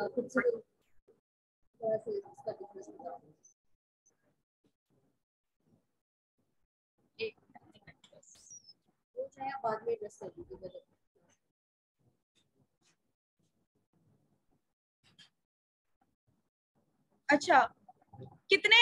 खुद से थोड़ा सा इसका डिफरेंस बताओ। एक मिनट बस। वो चाहे आप बाद में एड्रेस कर दीजिए। अच्छा, कितने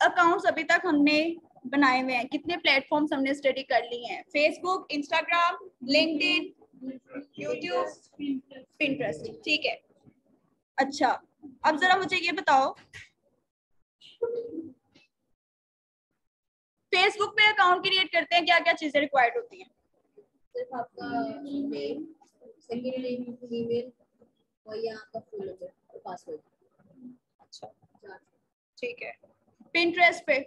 अकाउंट्स अभी तक हमने बनाए हुए हैं, कितने प्लेटफॉर्म्स हमने स्टडी कर लिए हैं? Facebook, Instagram, LinkedIn, YouTube, Pinterest. ठीक है। अच्छा, अब जरा मुझे ये बताओ, फेसबुक पे अकाउंट क्रिएट करते हैं क्या क्या चीजें रिक्वायर्ड होती हैं? सिर्फ आपका नेम, सेकंड नेम, ईमेल और या आपका फोन नंबर और पासवर्ड। अच्छा, ठीक है। पिंटरेस्ट पे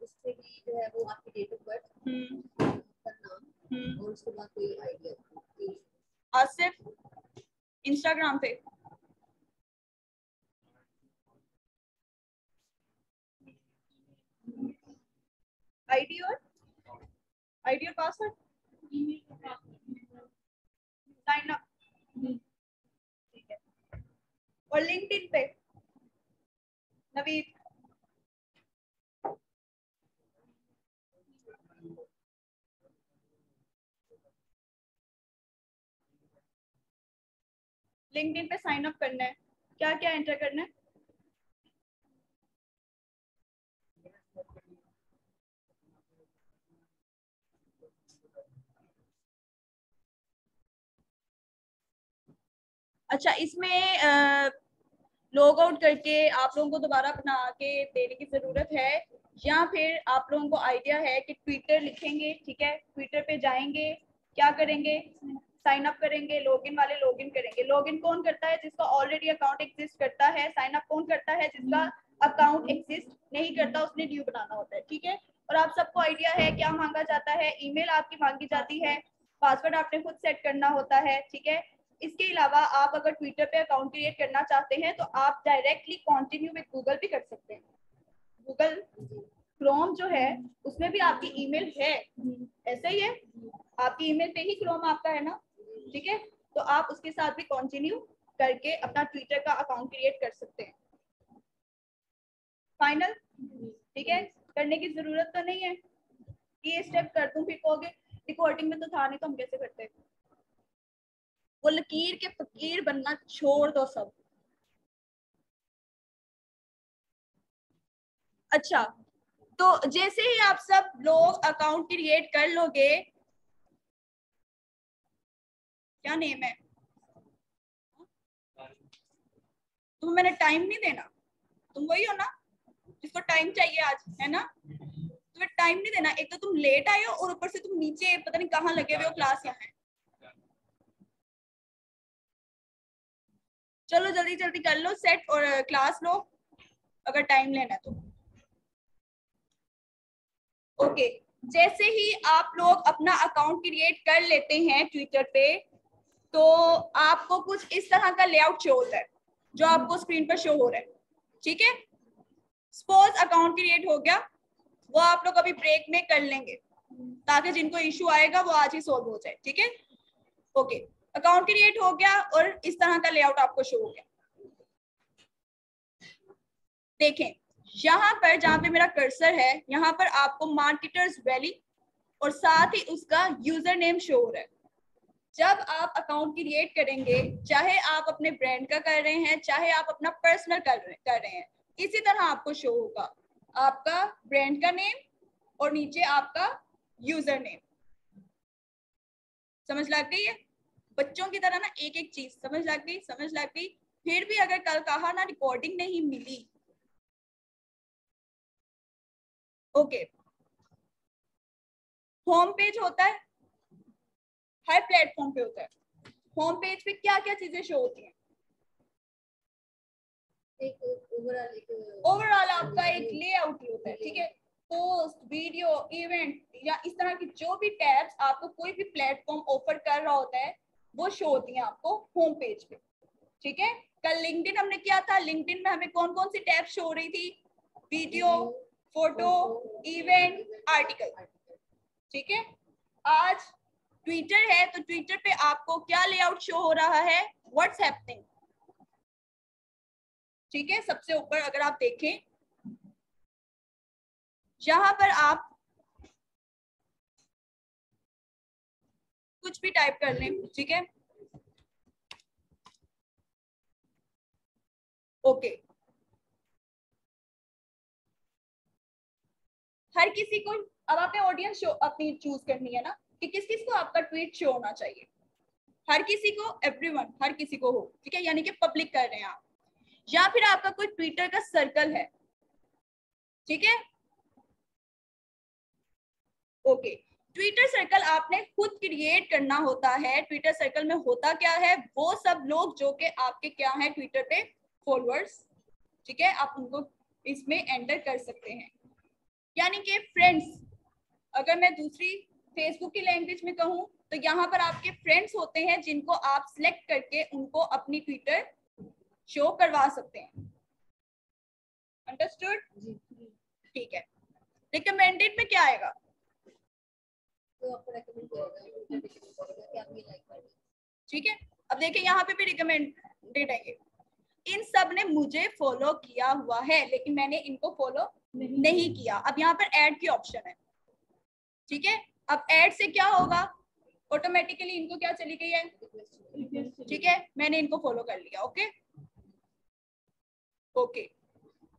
उससे भी जो है वो आपकी डेट ऑफ बर्थ, आपका नाम और उसके बाद कोई आइडिया। आसिफ, इंस्टाग्राम पे आईडी और पासवर्ड, साइन अप, ठीक है। और लिंक्डइन पे नवीद, लिंक्डइन पे साइन अप करना है, क्या क्या एंटर करना है? अच्छा, इसमें लॉग आउट करके आप लोगों को दोबारा बना के देने की जरूरत है, या फिर आप लोगों को आइडिया है कि ट्विटर लिखेंगे, ठीक है, ट्विटर पे जाएंगे, क्या करेंगे, साइन अप करेंगे, लॉगिन वाले लॉगिन करेंगे। लॉगिन कौन करता है? जिसका ऑलरेडी अकाउंट एग्जिस्ट करता है। साइन अप कौन करता है? जिसका अकाउंट एग्जिस्ट नहीं करता, उसने न्यू बनाना होता है, ठीक है। और आप सबको आइडिया है क्या मांगा जाता है? ईमेल आपकी मांगी जाती है, पासवर्ड आपने खुद सेट करना होता है, ठीक है। इसके अलावा आप अगर ट्विटर पे अकाउंट क्रिएट करना चाहते हैं तो आप डायरेक्टली कंटिन्यू विद गूगल भी कर सकते हैं। गूगल क्रोम जो है उसमें भी आपकी ईमेल है, ऐसा ही है, आपकी ईमेल पे ही क्रोम आपका है ना, ठीक है। तो आप उसके साथ भी कंटिन्यू करके अपना ट्विटर का अकाउंट क्रिएट कर सकते हैं। फाइनल, ठीक है, करने की जरूरत तो नहीं है कि ये स्टेप कर दूं फिर कहोगे रिकॉर्डिंग में तो था नहीं तो हम कैसे करते हैं। वो लकीर के फकीर बनना छोड़ दो सब। अच्छा, तो जैसे ही आप सब लोग अकाउंट क्रिएट कर लोगे, क्या नेम है, तुम्हें मैंने टाइम नहीं देना, तुम वही हो ना जिसको टाइम चाहिए आज, है ना? तुम्हें टाइम नहीं देना, एक तो तुम लेट आए हो और ऊपर से तुम नीचे पता नहीं कहाँ लगे हुए हो, क्लास यहाँ है। चलो जल्दी जल्दी कर लो सेट और क्लास लो अगर टाइम लेना है तो। ओके, जैसे ही आप लोग अपना अकाउंट क्रिएट कर लेते हैं ट्विटर पे, तो आपको कुछ इस तरह का लेआउट शो होता है जो आपको स्क्रीन पर शो हो रहा है, ठीक है। सपोज अकाउंट क्रिएट हो गया, वो आप लोग अभी ब्रेक में कर लेंगे ताकि जिनको इशू आएगा वो आज ही सॉल्व हो जाए, ठीक है। ओके, अकाउंट क्रिएट हो गया और इस तरह का लेआउट आपको शो हो गया। देखें यहाँ पर जहां पे मेरा कर्सर है, यहाँ पर आपको मार्केटर्स वैली और साथ ही उसका यूजर नेम शो हो रहा है। जब आप अकाउंट क्रिएट करेंगे, चाहे आप अपने ब्रांड का कर रहे हैं, चाहे आप अपना पर्सनल कर रहे हैं, इसी तरह आपको शो होगा आपका ब्रांड का नेम और नीचे आपका यूजर नेम। समझ लग गई है? बच्चों की तरह ना एक एक चीज समझ लग गई, समझ लग गई। फिर भी अगर कल कहा ना रिकॉर्डिंग नहीं मिली, ओके। होम पेज होता है, हर प्लेटफॉर्म पे होता है। होम पेज पे क्या क्या चीजें शो होती हैं? ओवरऑल आपका एक लेआउट होता है, ठीक है। पोस्ट, वीडियो, इवेंट या इस तरह की जो भी टैब्स आपको कोई भी प्लेटफॉर्म ऑफर कर रहा होता है वो शो होती हैं आपको होम पेज पे, ठीक है। कल लिंक्डइन हमने किया था, लिंक्डइन में हमें कौन कौन सी टैब्स शो हो रही थी? वीडियो, फोटो, इवेंट, आर्टिकल, ठीक है। आज ट्विटर है तो ट्विटर पे आपको क्या लेआउट शो हो रहा है? व्हाट्स हैपनिंग, ठीक है, सबसे ऊपर अगर आप देखें, यहां पर आप कुछ भी टाइप कर लें, ठीक है, ओके। हर किसी को अब आपने ऑडियंस शो अपनी चूज करनी है ना कि किस किस को आपका ट्वीट शो होना चाहिए। हर किसी को, एवरीवन, हर किसी को हो, ठीक है, यानी कि पब्लिक कर रहे हैं आप, या फिर आपका कोई ट्विटर का सर्कल है, ठीक है, ओके। ट्विटर सर्कल आपने खुद क्रिएट करना होता है। ट्विटर सर्कल में होता क्या है, वो सब लोग जो कि आपके क्या है ट्विटर पे फॉलोअर्स, ठीक है, आप उनको इसमें एंटर कर सकते हैं। यानी कि फ्रेंड्स, अगर मैं दूसरी फेसबुक की लैंग्वेज में कहूँ तो यहाँ पर आपके फ्रेंड्स होते हैं जिनको आप सिलेक्ट करके उनको अपनी ट्विटर शो करवा सकते हैं। अंडरस्टूड? ठीक है। रिकमेंडेड में क्या आएगा? तो आपको रेकमेंड करेगा कि आप ये लाइक करें, ठीक है, अब देखिए यहाँ पे भी रिकमेंडेड आएंगे। इन सब ने मुझे फॉलो किया हुआ है लेकिन मैंने इनको फॉलो नहीं किया। अब यहाँ पर ऐड की ऑप्शन है, ठीक है, अब ऐड से क्या होगा, ऑटोमेटिकली इनको क्या चली गई है, ठीक है, मैंने इनको फॉलो कर लिया, ओके ओके।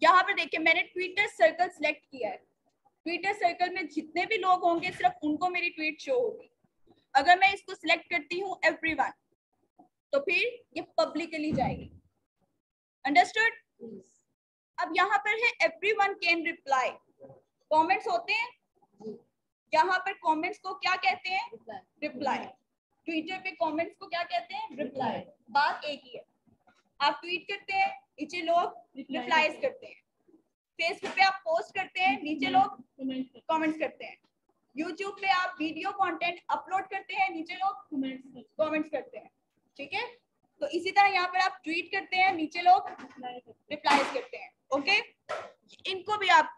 यहाँ पर देखिए मैंने ट्विटर सर्कल सिलेक्ट किया है। ट्विटर सर्कल में जितने भी लोग होंगे सिर्फ उनको मेरी ट्वीट शो होगी। अगर मैं इसको सिलेक्ट करती हूँ एवरीवन, तो फिर ये पब्लिकली जाएगी। अंडरस्टूड? अब यहाँ पर है एवरीवन कैन रिप्लाई, कमेंट्स होते हैं, यहाँ पर कमेंट्स को क्या कहते हैं, रिप्लाई। ट्विटर पे कमेंट्स को क्या कहते हैं, रिप्लाई। बात एक ही है, आप ट्वीट करते हैं, नीचे लोग रिप्लाईज करते हैं। फेसबुक पे आप पोस्ट करते हैं, नीचे लोग कमेंट्स करते हैं। यूट्यूब पे आप वीडियो कंटेंट अपलोड करते हैं, नीचे लोग कमेंट्स करते हैं, ठीक है। तो इसी तरह यहाँ पर आप ट्वीट करते हैं, नीचे लोग रिप्लाईज करते हैं, ओके। इनको भी आप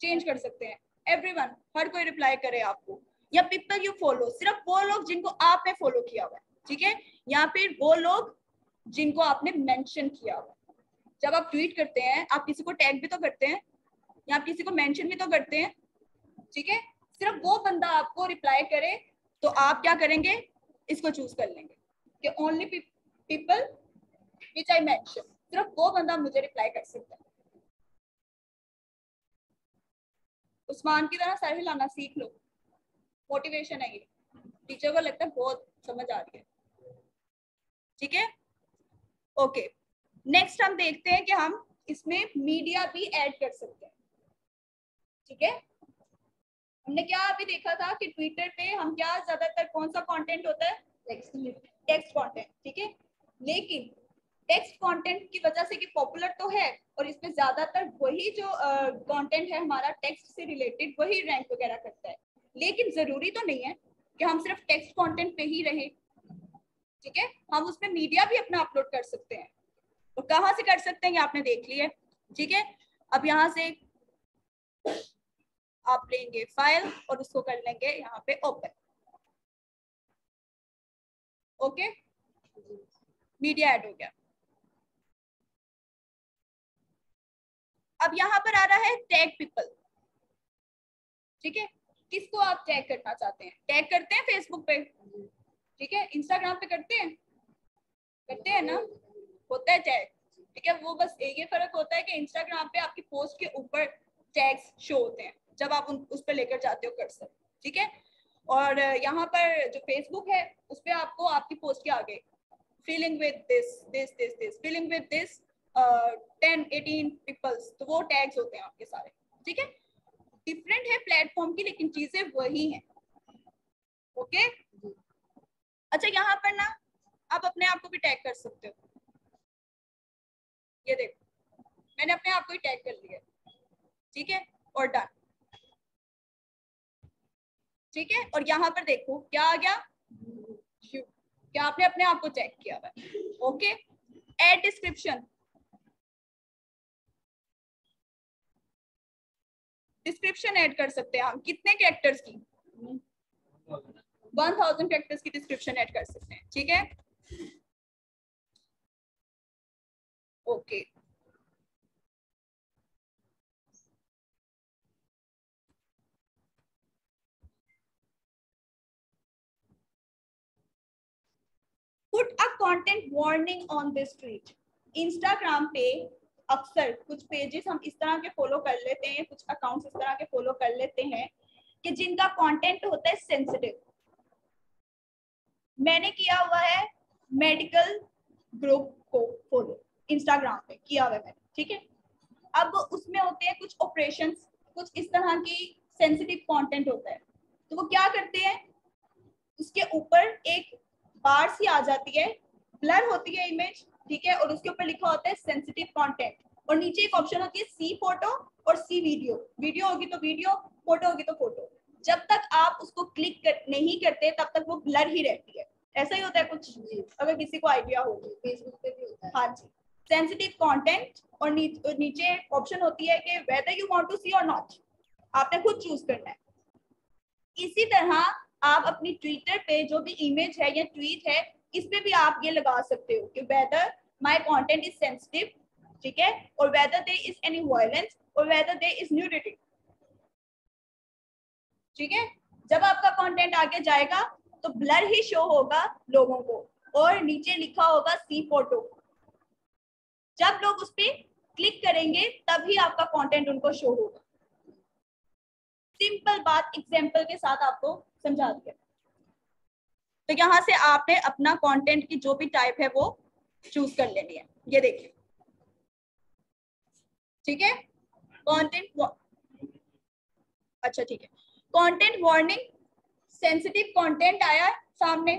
चेंज कर सकते हैं, एवरीवन, हर कोई रिप्लाई करे आपको, या पीपल यू फॉलो, सिर्फ वो लोग जिनको आपने फॉलो किया हुआ है, ठीक है, या फिर वो लोग जिनको आपने मेंशन किया हुआ है। जब आप ट्वीट करते हैं आप किसी को टैग भी तो करते हैं या आप किसी को मेंशन भी तो करते हैं, ठीक है, सिर्फ वो बंदा आपको रिप्लाई करे तो आप क्या करेंगे, इसको चूज कर लेंगे कि only people which I mention, सिर्फ वो बंदा मुझे रिप्लाई कर सकता है। उस्मान की तरह सर हिलाना सीख लो, मोटिवेशन है ये, टीचर को लगता है बहुत समझ आ रही है, ठीक है, ओके। नेक्स्ट हम देखते हैं कि हम इसमें मीडिया भी ऐड कर सकते हैं, ठीक है। हमने क्या अभी देखा था कि ट्विटर पे हम क्या ज्यादातर कौन सा कंटेंट होता है, टेक्स्ट कंटेंट, ठीक है, लेकिन टेक्स्ट कंटेंट की वजह से कि पॉपुलर तो है और इसमें ज्यादातर वही जो कंटेंट है हमारा टेक्स्ट से रिलेटेड वही रैंक वगैरह करता है, लेकिन जरूरी तो नहीं है कि हम सिर्फ टेक्स्ट कंटेंट पे ही रहे, ठीक है, हम उसमें मीडिया भी अपना अपलोड कर सकते हैं। तो कहाँ से कर सकते हैं ये आपने देख लिया, ठीक है। अब यहाँ से आप लेंगे फाइल और उसको कर लेंगे यहाँ पे ओपन, ओके, मीडिया ऐड हो गया। अब यहाँ पर आ रहा है टैग पीपल, ठीक है, किसको आप टैग करना चाहते हैं, टैग करते हैं फेसबुक पे, ठीक है, इंस्टाग्राम पे करते हैं ना, होता है टैग, ठीक है, वो बस एक ही फर्क होता है कि इंस्टाग्राम पे आपकी पोस्ट के ऊपर टैग्स शो होते हैं जब आप उस पर लेकर जाते हो कर्सर, ठीक है, और यहाँ पर जो फेसबुक है उस पर आपको आपकी पोस्ट के आगे feeling with this feeling with this 10-18 peoples, तो वो टैग्स होते हैं आपके सारे, ठीक है। डिफरेंट है प्लेटफॉर्म की लेकिन चीजें वही हैं, ओके। अच्छा यहाँ पर ना आप अपने आप को भी टैग कर सकते हो, ये देखो मैंने अपने आप को ही टैग कर लिया, ठीक है, और डन, ठीक है। और यहाँ पर देखो क्या आ गया, क्या आपने अपने आप को चेक किया हुआ है, ओके। एड डिस्क्रिप्शन ऐड कर सकते हैं हम, कितने कैरेक्टर्स की, 1000 कैरेक्टर्स की डिस्क्रिप्शन ऐड कर सकते हैं, ठीक है, okay. Put a content warning on this tweet. Instagram पे अक्सर कुछ पेजेस हम इस तरह के फॉलो कर लेते हैं, कुछ अकाउंट्स इस तरह के फॉलो कर लेते हैं कि जिनका कंटेंट होता है सेंसिटिव। मैंने किया हुआ है मेडिकल ग्रुप को फॉलो इंस्टाग्राम पे, किया हुआ है मैंने, ठीक है। अब उसमें होते हैं कुछ ऑपरेशंस, कुछ इस तरह की सेंसिटिव कंटेंट होता है, तो वो क्या करते हैं, उसके ऊपर एक बार सी आ जाती है, ब्लर होती है इमेज, ठीक है, और उसके ऊपर लिखा होता है सेंसिटिव कंटेंट, और नीचे एक ऑप्शन होती है सी फोटो और सी वीडियो। वीडियो होगी तो वीडियो, फोटो होगी तो फोटो। जब तक आप उसको नहीं करते तब तक वो ब्लर ही रहती है। ऐसा ही होता है कुछ, अगर किसी को आइडिया हो। फेसबुक पे भी होता है। हाँ जी, सेंसिटिव कंटेंट, और नीचे ऑप्शन होती है कि वेदर यू वांट टू सी और नॉट, आपने खुद चूज करना है। इसी तरह आप अपनी ट्विटर पे जो भी इमेज है या ट्वीट है, इस पे भी आप ये लगा सकते हो कि whether my content is sensitive, ठीक है, और whether there is any violence, और वेदर देयर इज न्यूडिटी, ठीक है। जब आपका कंटेंट आगे जाएगा तो ब्लर ही शो होगा लोगों को, और नीचे लिखा होगा सी फोटो। जब लोग उस पर क्लिक करेंगे तभी आपका कंटेंट उनको शो होगा। सिंपल बात एग्जांपल के साथ आपको समझा दिया। तो यहां से आपने अपना कंटेंट की जो भी टाइप है वो चूज कर लेनी है। ये देखिए, ठीक है, कंटेंट, अच्छा ठीक है, कंटेंट वार्निंग, सेंसिटिव कंटेंट आया सामने,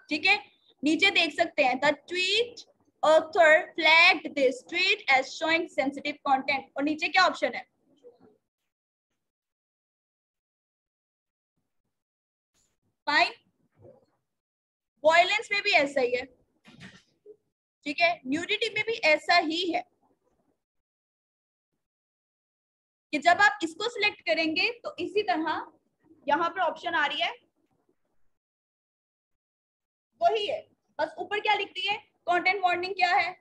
ठीक है। नीचे देख सकते हैं the tweet author flagged this tweet as showing sensitive content, और नीचे क्या ऑप्शन है, फाइन। वायलेंस में भी ऐसा ही है, ठीक है, न्यूडिटी में भी ऐसा ही है कि जब आप इसको सिलेक्ट करेंगे तो इसी तरह यहां पर ऑप्शन आ रही है, वही है, बस ऊपर क्या लिख रही है, कंटेंट वार्निंग क्या है,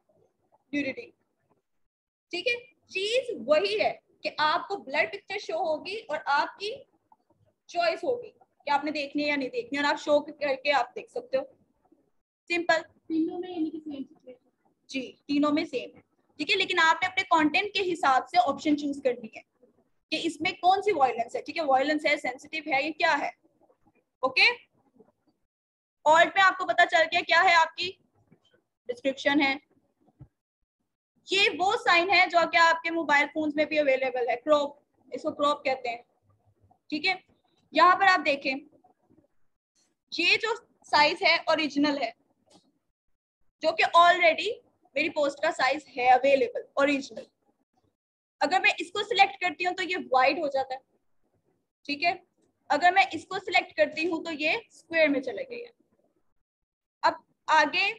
न्यूडिटी, ठीक है। चीज वही है कि आपको ब्लर पिक्चर शो होगी और आपकी चॉइस होगी कि आपने देखनी है या नहीं देखनी, और आप शो करके आप देख सकते हो। सिंपल, तीनों में यानी कि सेम सिचुएशन, जी तीनों में सेम है, ठीक है। लेकिन आपने अपने कंटेंट के हिसाब से ऑप्शन चूज करनी है कि इसमें कौन सी वायलेंस है, ठीक है, वायलेंस है, सेंसिटिव है, ये क्या है, ओके। ऑल्ट में आपको पता चल गया क्या है, आपकी डिस्क्रिप्शन है। ये वो साइन है जो क्या आपके मोबाइल फोन्स में भी अवेलेबल है, क्रॉप, इसको क्रॉप कहते हैं, ठीक है। यहाँ पर आप देखें, ये जो साइज है ओरिजिनल है, जो कि ऑलरेडी मेरी पोस्ट का साइज है अवेलेबल ओरिजिनल। अगर मैं इसको सिलेक्ट करती हूँ तो ये वाइड हो जाता है, ठीक है। अगर मैं इसको सिलेक्ट करती हूँ तो ये स्क्वायर में चले गए। अब आगे